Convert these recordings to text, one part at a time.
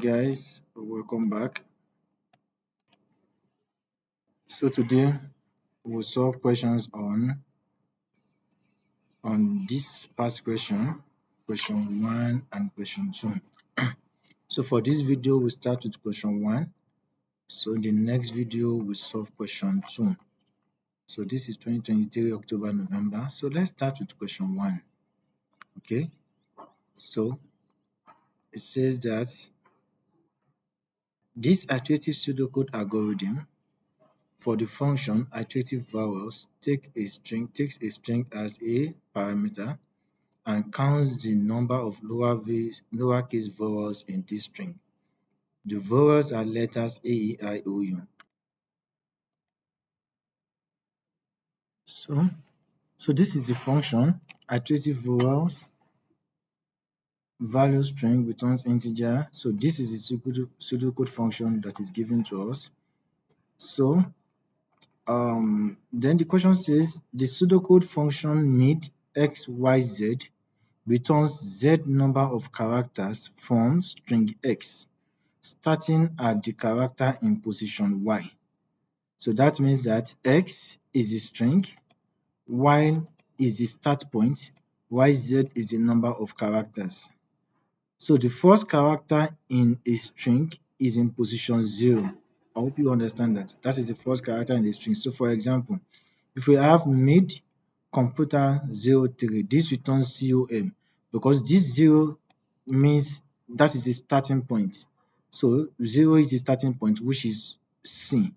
guys, welcome back. So today we'll solve questions on this past question 1 and question 2. So for this video we'll start with question 1. So in the next video we'll solve question 2. So this is 2023 October November. So let's start with question 1. Okay, so it says that this iterative pseudocode algorithm for the function iterative vowels takes a string as a parameter and counts the number of lowercase vowels in this string. The vowels are letters A, E, I, O, U. So this is the function iterative vowels value string returns integer. So this is the pseudocode function that is given to us. So then the question says the pseudocode function mid xyz returns z number of characters from string x starting at the character in position y. So that means that x is a string, y is the start point, yz is the number of characters. So the first character in a string is in position 0. I hope you understand that. That is the first character in the string. So for example, if we have mid computer 03, this returns COM because this 0 means that is the starting point. So 0 is the starting point, which is C.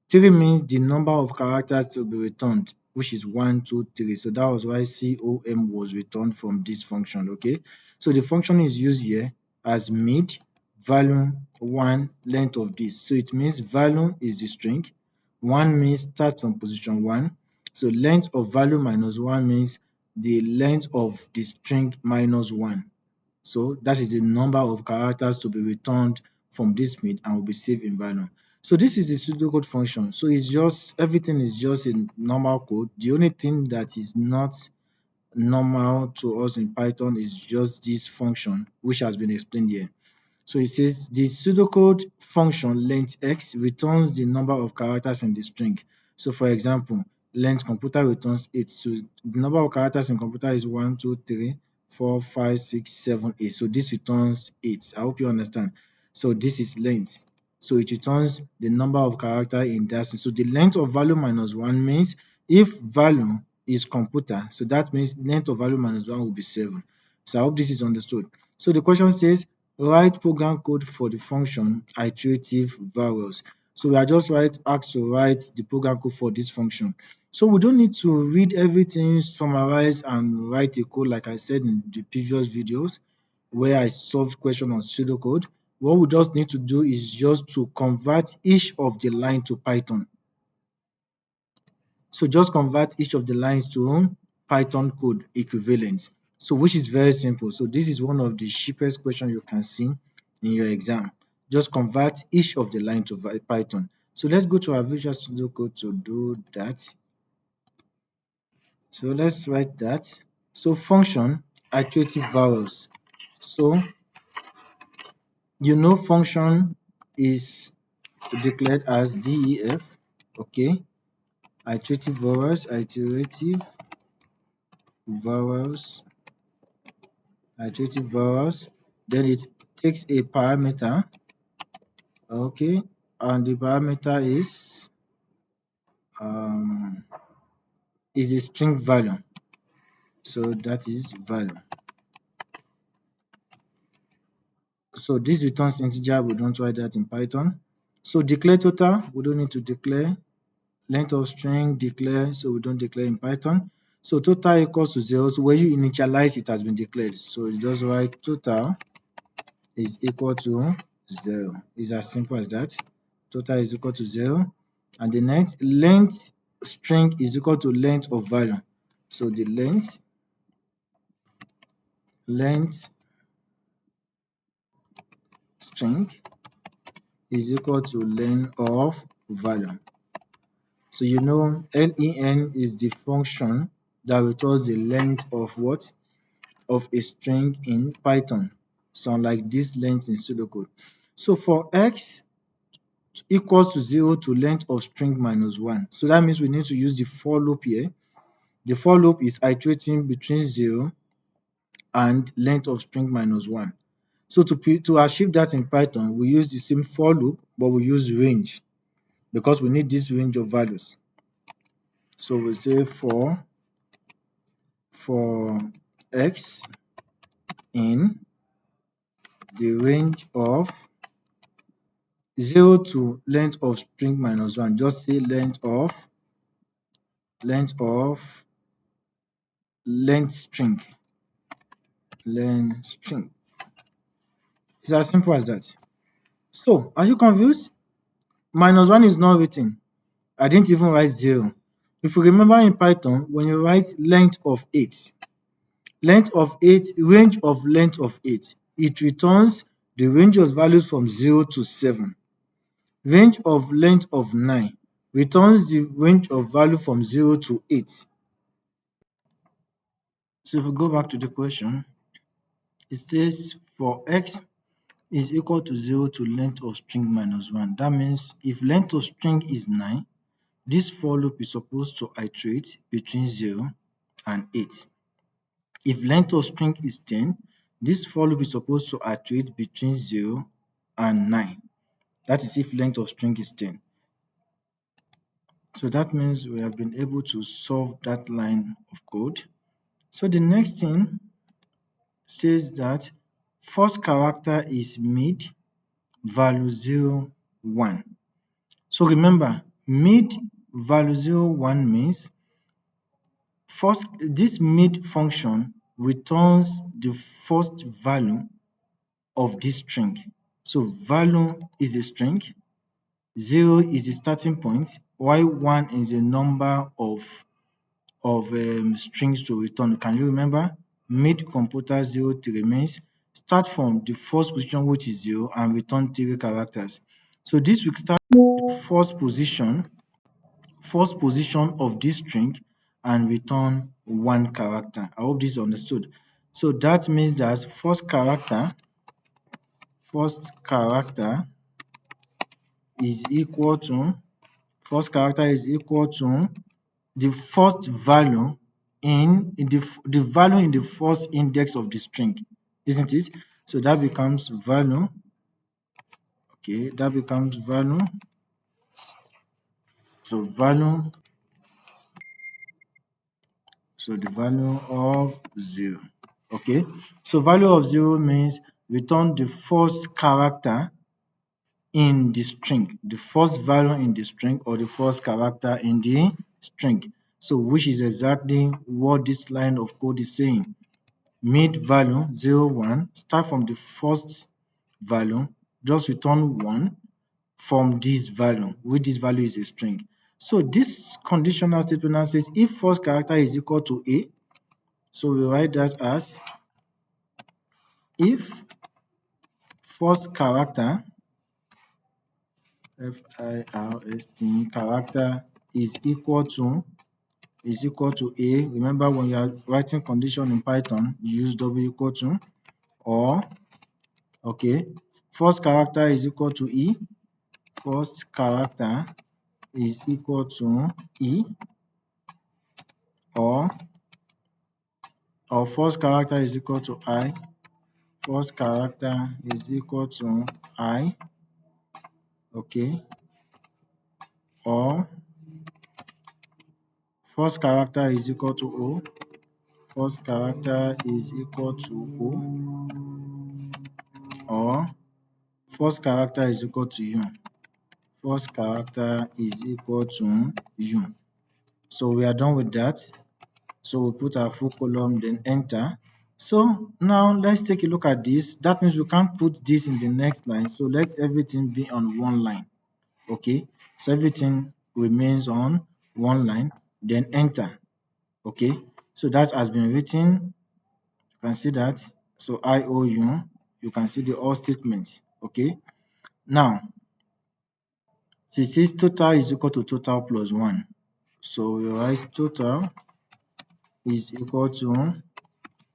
3 means the number of characters to be returned, which is 1, 2, 3. So that was why COM was returned from this function. Okay, so the function is used here as mid value 1 length of this. So it means value is the string, 1 means start from position 1. So length of value minus 1 means the length of the string minus 1. So that is the number of characters to be returned from this mid and will be saved in value. So this is the pseudocode function. So it's just everything is just in normal code. The only thing that is not normal to us in Python is just this function, which has been explained here. So it says the pseudocode function length x returns the number of characters in the string. So for example, length computer returns 8. So the number of characters in computer is 1, 2, 3, 4, 5, 6, 7, 8. So this returns 8. I hope you understand. So this is length. So it returns the number of characters in that. So the length of value minus 1 means if value is computer, so that means length of value minus 1 will be 7. So I hope this is understood. So the question says write program code for the function iterative vowels. So we are just asked to write the program code for this function. So we don't need to read everything, summarize and write a code like I said in the previous videos where I solved question on pseudocode. What we just need to do is just to convert each of the line to Python. So just convert each of the lines to Python code equivalent. So which is very simple. So this is one of the cheapest questions you can see in your exam. Just convert each of the line to Python. So let's go to our Visual Studio Code to do that. So let's write that. So function iterative vowels. So you know function is declared as def. Okay, iterative vowels, then it takes a parameter, okay, and the parameter is a string value. So that is value. So this returns integer, we don't write that in Python. So declare total, we don't need to declare. Length of string, declare, so we don't declare in Python. So total equals to 0. So when you initialize, it has been declared. So you just write total is equal to 0. It's as simple as that. Total is equal to 0. And the next length string is equal to length of value. So the length string is equal to length of value. So you know len is the function that returns the length of what? Of a string in Python. So unlike this length in pseudocode. So for x equals to 0 to length of string minus 1. So that means we need to use the for loop here. The for loop is iterating between 0 and length of string minus 1. So to achieve that in Python, we use the same for loop, but we use range because we need this range of values. So we say for x in the range of 0 to length of string minus 1. Just say length string. It's as simple as that. So are you confused? Minus 1 is not written. I didn't even write 0. If you remember in Python, when you write length of 8, range of length of 8, it returns the range of values from 0 to 7. Range of length of 9 returns the range of value from 0 to 8. So if we go back to the question, it says for x is equal to 0 to length of string minus 1. That means if length of string is 9, this for loop is supposed to iterate between 0 and 8. If length of string is 10, this for loop is supposed to iterate between 0 and 9. That is if length of string is 10. So that means we have been able to solve that line of code. So the next thing says that first character is mid value 0, 1. So remember, mid value 0, 1 means first this mid function returns the first value of this string. So value is a string, 0 is the starting point, while 1 is a number of strings to return. Can you remember? Mid computer 0 3 means start from the first position, which is 0, and return 3 characters. So this will start the first position of this string and return 1 character. I hope this is understood. So that means that first character is equal to the first value in the value in the first index of the string, isn't it? So that becomes value. Okay, that becomes value. So value. So the value of 0. Okay, so value of 0 means return the first character in the string, the first value in the string, or the first character in the string. So which is exactly what this line of code is saying. Mid value 0, 1, start from the first value, just return 1 from this value, which this value is a string. So this conditional statement now says if first character is equal to A, so we write that as if first character character is equal to A. Remember, when you are writing condition in Python, you use double equal to, or okay, first character is equal to E. First character is equal to E, or first character is equal to I. First character is equal to I. Okay, or first character is equal to O. First character is equal to O, or first character is equal to U. First character is equal to U. So we are done with that. So we put our full column, then enter. So now let's take a look at this. That means we can't put this in the next line. So let everything be on one line. Okay, so everything remains on one line, then enter. Okay, so that has been written. You can see that. So IOU, you can see the all statements. Okay, now so it says total is equal to total plus 1. So we write total is equal to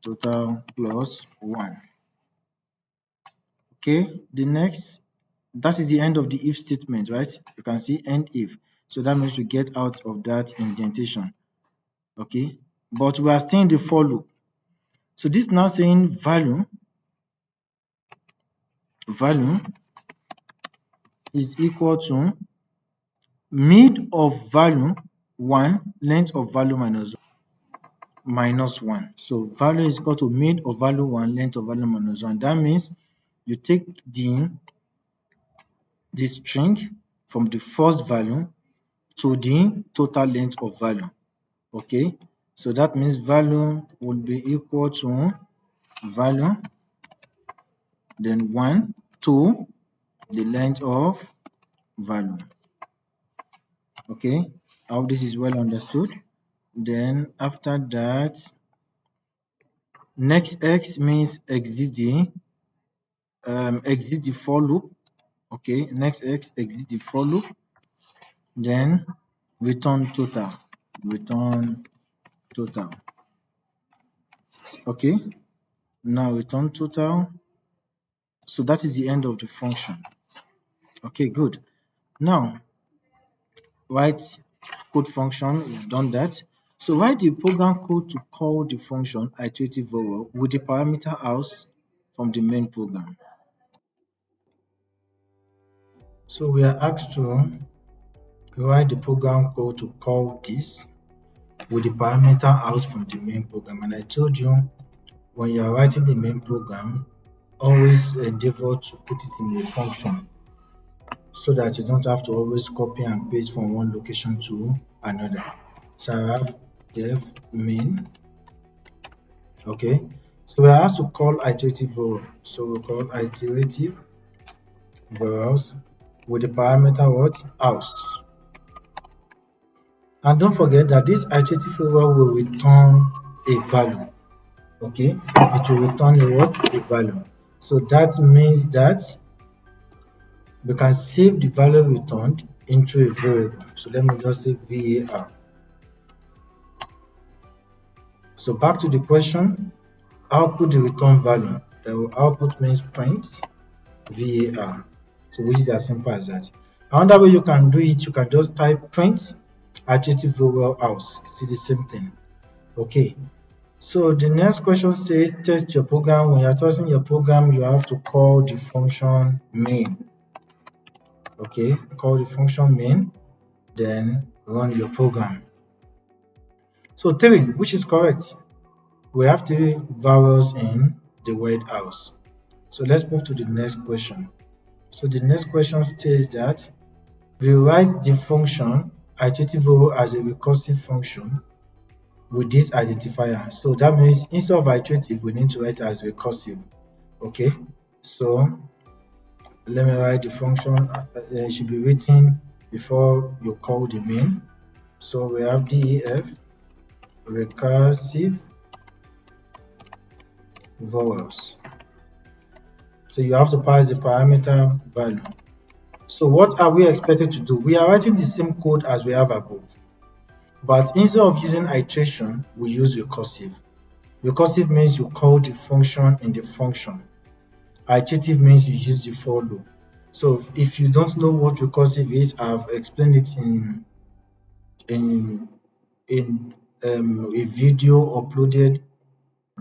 total plus 1. Okay, the next That is the end of the if statement, right? You can see end if. So that means we get out of that indentation. Okay, but we are still in the for loop. So this now saying value is equal to mid of value 1, length of value minus 1. So value is equal to mid of value 1, length of value minus 1. That means you take the string from the first value to the total length of value. Okay, so that means value will be equal to value, then 1 to the length of value. Okay, I hope this is well understood. Then after that, next x means exit the for loop. Okay, next x exit the for loop. Then return total. Return total. Okay, now return total. So that is the end of the function. Okay, good. Now write code function. We've done that. So write the program code to call the function iterative variable with the parameter house from the main program. So we are asked to write the program code to call this with the parameter house from the main program. And I told you when you are writing the main program, always endeavor to put it in a function so that you don't have to always copy and paste from one location to another. So I have def main. Okay, so we are asked to call iterative variable. So we call iterative variables with the parameter what? House. And don't forget that this iterative variable will return a value. Okay, it will return a what? A value. So that means that we can save the value returned into a variable. So let me just say var. So back to the question, output the return value. The output means print var. So which is as simple as that. Another way you can do it, you can just type print iterative variable house. It's still the same thing. Okay. So the next question says test your program. When you're testing your program, you have to call the function main. Okay, call the function main, then run your program. So 3, which is correct? We have 3 variables in the word house. So let's move to the next question. So the next question states that we write the function iterative variable as a recursive function with this identifier. So that means instead of iterative, we need to write as recursive. Okay, so let me write the function. It should be written before you call the main. So we have def recursive variables. So you have to pass the parameter value. So what are we expected to do? We are writing the same code as we have above, but instead of using iteration, we use recursive. Recursive means you call the function in the function. Iterative means you use the for loop. So if you don't know what recursive is, I've explained it in a video uploaded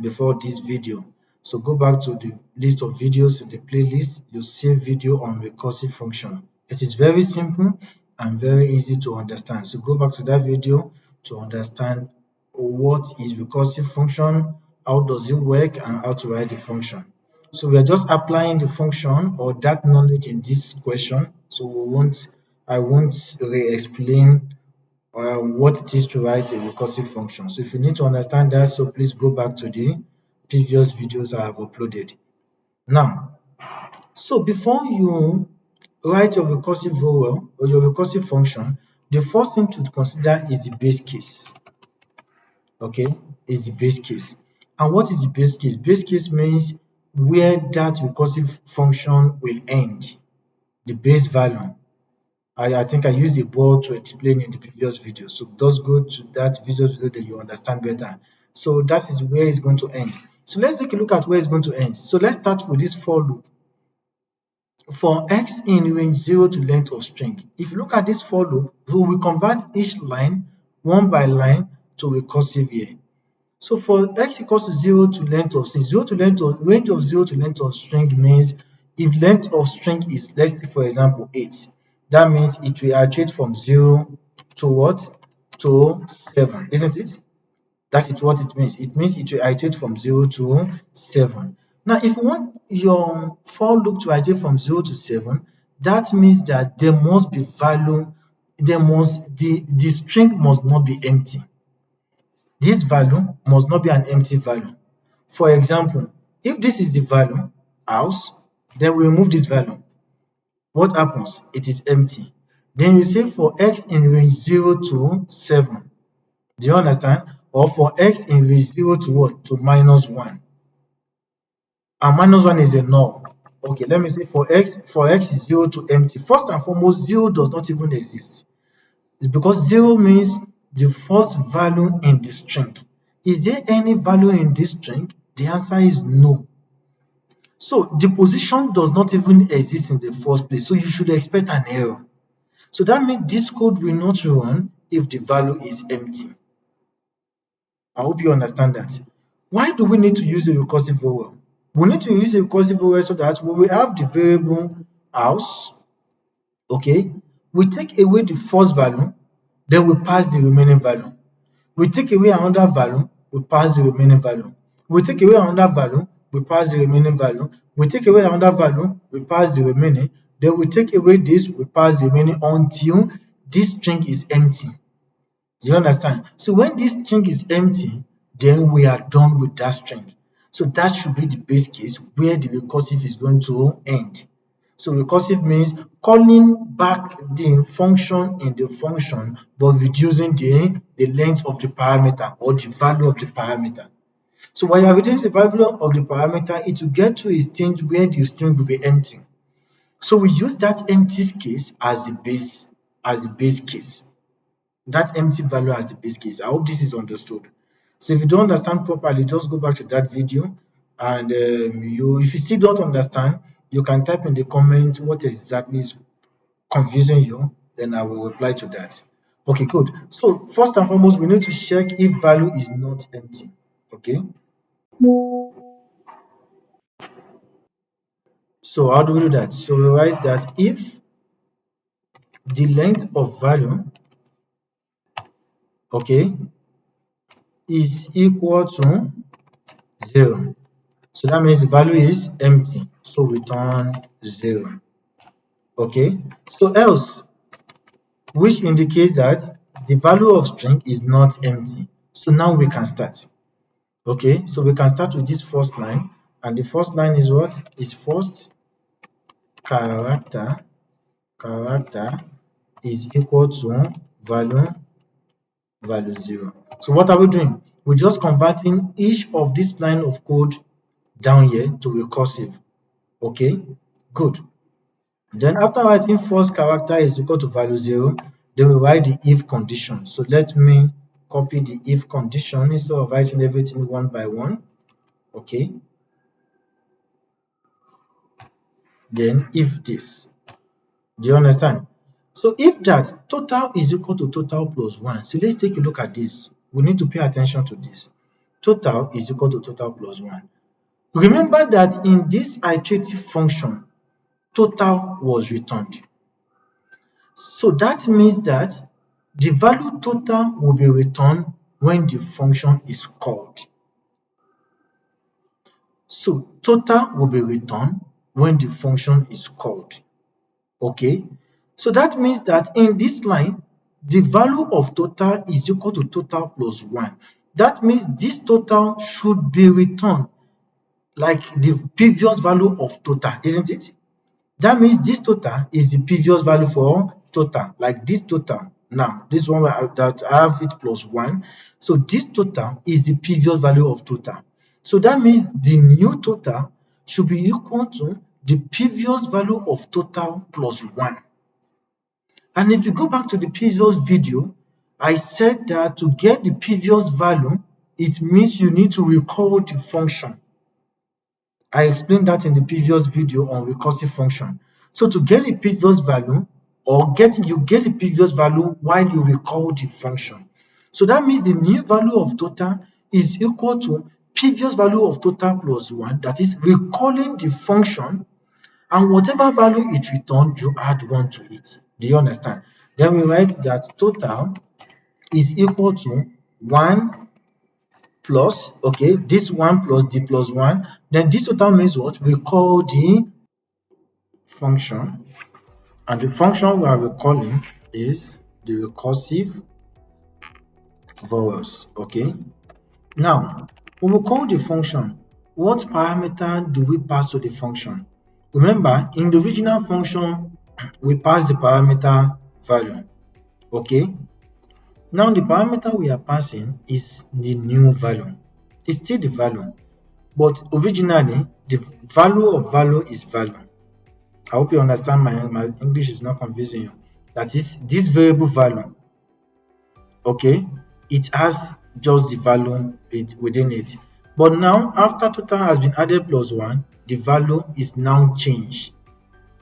before this video. So go back to the list of videos in the playlist. You'll see a video on recursive function. It is very simple and very easy to understand. So go back to that video to understand what is recursive function, how does it work, and how to write the function. So we are just applying the function or that knowledge in this question. So I won't re-explain what it is to write a recursive function. So if you need to understand that, so please go back to the previous videos I have uploaded. Now, so before you write your recursive variable or your recursive function, the first thing to consider is the base case. Okay, is the base case. And what is the base case? Base case means where that recursive function will end, the base value. I think I used a board to explain in the previous video. So just go to that video that you understand better. So that is where it's going to end. So let's take a look at where it's going to end. So let's start with this for loop. for x in range 0 to length of string. If you look at this for loop, we will convert each line one by line to recursive here. So for x equals to 0 to length of string, 0 to length of range of 0 to length of string means if length of string is, let's say for example 8, that means it will iterate from 0 to what? To 7, isn't it? That is what it means. It means it will iterate from 0 to 7. Now, if you want your for loop to iterate from 0 to 7, that means that there must be value, the string must not be empty. This value must not be an empty value. For example, if this is the value, house, then we remove this value. What happens? It is empty. Then you say for x in range 0 to 7. Do you understand? Or for x in range 0 to what? To -1. And -1 is a null. Okay, let me say for x is 0 to empty. First and foremost, 0 does not even exist. It's because 0 means the first value in the string. Is there any value in this string? The answer is no. So the position does not even exist in the first place. So you should expect an error. So that means this code will not run if the value is empty. I hope you understand that. Why do we need to use a recursive OR? We need to use a recursive OR so that when we have the variable house, okay, we take away the first value, then we pass the remaining value. We take away another value, we pass the remaining value. We take away another value, we pass the remaining value. We take away another value, we pass the remaining. Then we take away this, we pass the remaining until this string is empty. Do you understand? So when this string is empty, then we are done with that string. So that should be the base case where the recursive is going to end. So recursive means calling back the function in the function, but reducing the length of the parameter or the value of the parameter. So when you are reducing the value of the parameter, it will get to a stage where the string will be empty. So we use that empty case as the base case. That empty value as the base case. I hope this is understood. So if you don't understand properly, just go back to that video, and if you still don't understand, you can type in the comment what exactly is confusing you, then I will reply to that. Okay, good. So first and foremost, we need to check if value is not empty. Okay. So how do we do that? So we write that if the length of value, okay, is equal to 0. So that means the value is empty. So return 0. Okay. So else, which indicates that the value of string is not empty. So now we can start. Okay. So we can start with this first line. And the first line is what? Is first character is equal to value 0. So what are we doing? We're just converting each of this line of code down here to recursive. Okay, good. Then after writing first character is equal to value 0, then we write the if condition. So let me copy the if condition instead of writing everything one by one. Okay. Then if this. Do you understand? So if that total is equal to total plus 1. So let's take a look at this. We need to pay attention to this. Total is equal to total plus 1. Remember that in this iterative function, total was returned. So that means that the value total will be returned when the function is called. So total will be returned when the function is called. Okay. So that means that in this line, the value of total is equal to total plus 1. That means this total should be returned like the previous value of total, isn't it? That means this total is the previous value for total, like this total. Now, this one that I have it plus 1. So this total is the previous value of total. So that means the new total should be equal to the previous value of total plus 1. And if you go back to the previous video, I said that to get the previous value, it means you need to recall the function. I explained that in the previous video on recursive function. So to get a previous value, or you get the previous value while you recall the function. So that means the new value of total is equal to previous value of total plus 1, that is recalling the function, and whatever value it returned, you add 1 to it. Do you understand? Then we write that total is equal to 1 plus, okay, this 1 plus the plus 1. Then this total means what? We call the function, and the function we are recalling is the recursive vowels. Okay. Now, when we call the function, what parameter do we pass to the function? Remember, in the original function, we pass the parameter value. Okay. Now, the parameter we are passing is the new value. It's still the value, but originally, the value of value is value. I hope you understand my English is not confusing you. That is, this variable value, okay, it has just the value within it. But now, after total has been added plus 1, the value is now changed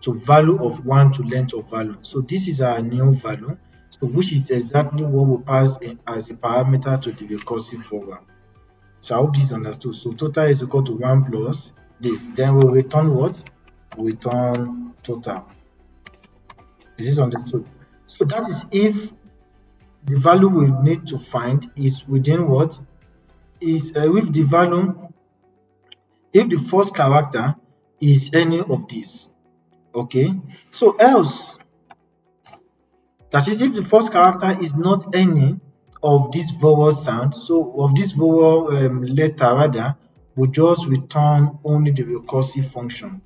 to value of 1 to length of value. So this is our new value, so which is exactly what we pass as a parameter to the recursive vowel. So I hope this is understood. So total is equal to 1 plus this. Then we'll return what? We return total. Is this understood? So that is if the value we need to find is within what? Is if the value, if the first character is any of these. Okay? So else, that is if the first character is not any of this vowel sound, so of this vowel letter rather, we just return only the recursive function.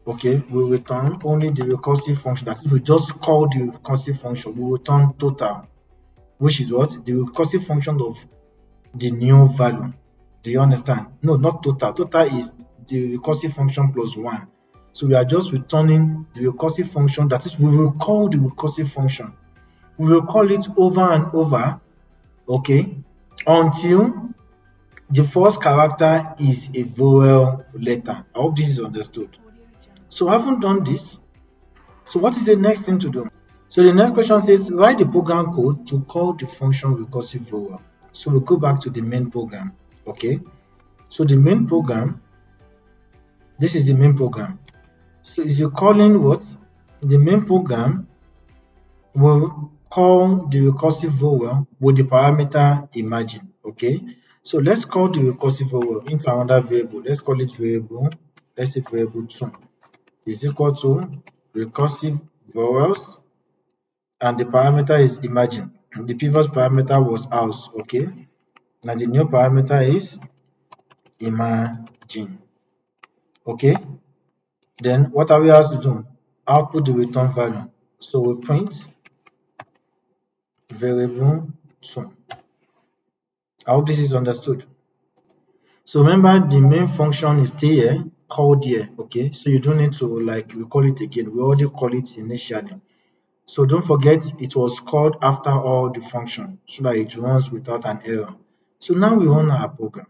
Okay, we return only the recursive function. That is, we just call the recursive function. We return total, which is what? The recursive function of the new value. Do you understand? No, not total. Total is the recursive function plus 1. So we are just returning the recursive function. That is, we will call the recursive function. We will call it over and over, okay, until the first character is a vowel letter. I hope this is understood. So having done this, so what is the next thing to do? So the next question says, write the program code to call the function recursive vowel. So we go back to the main program. Okay. So the main program, this is the main program. So is you calling what? The main program will call the recursive vowel with the parameter imagine. Okay. So let's call the recursive vowel into another variable. Let's call it variable. Let's say variable 2 is equal to recursive vowels, and the parameter is imagine. The previous parameter was house. Okay. Now the new parameter is imagine. Okay. Then what are we asked to do? Output the return value. So we print variable 2. I hope this is understood. So remember, the main function is still here, called here. Okay. So you don't need to recall it again. We already call it initially. So don't forget, it was called after all the function so that it runs without an error. So now we run our program.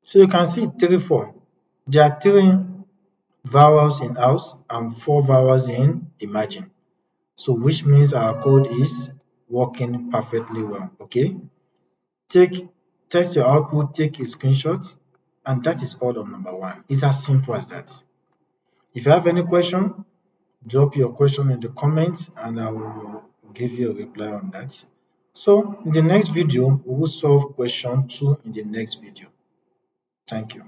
So you can see 3, 4. There are 3 vowels in house and 4 vowels in imagine. So which means our code is working perfectly well. Okay. Test your output, take a screenshot, and that is all on number 1. It's as simple as that. If you have any question, drop your question in the comments and I will give you a reply on that. So in the next video, we will solve question 2 in the next video. Thank you.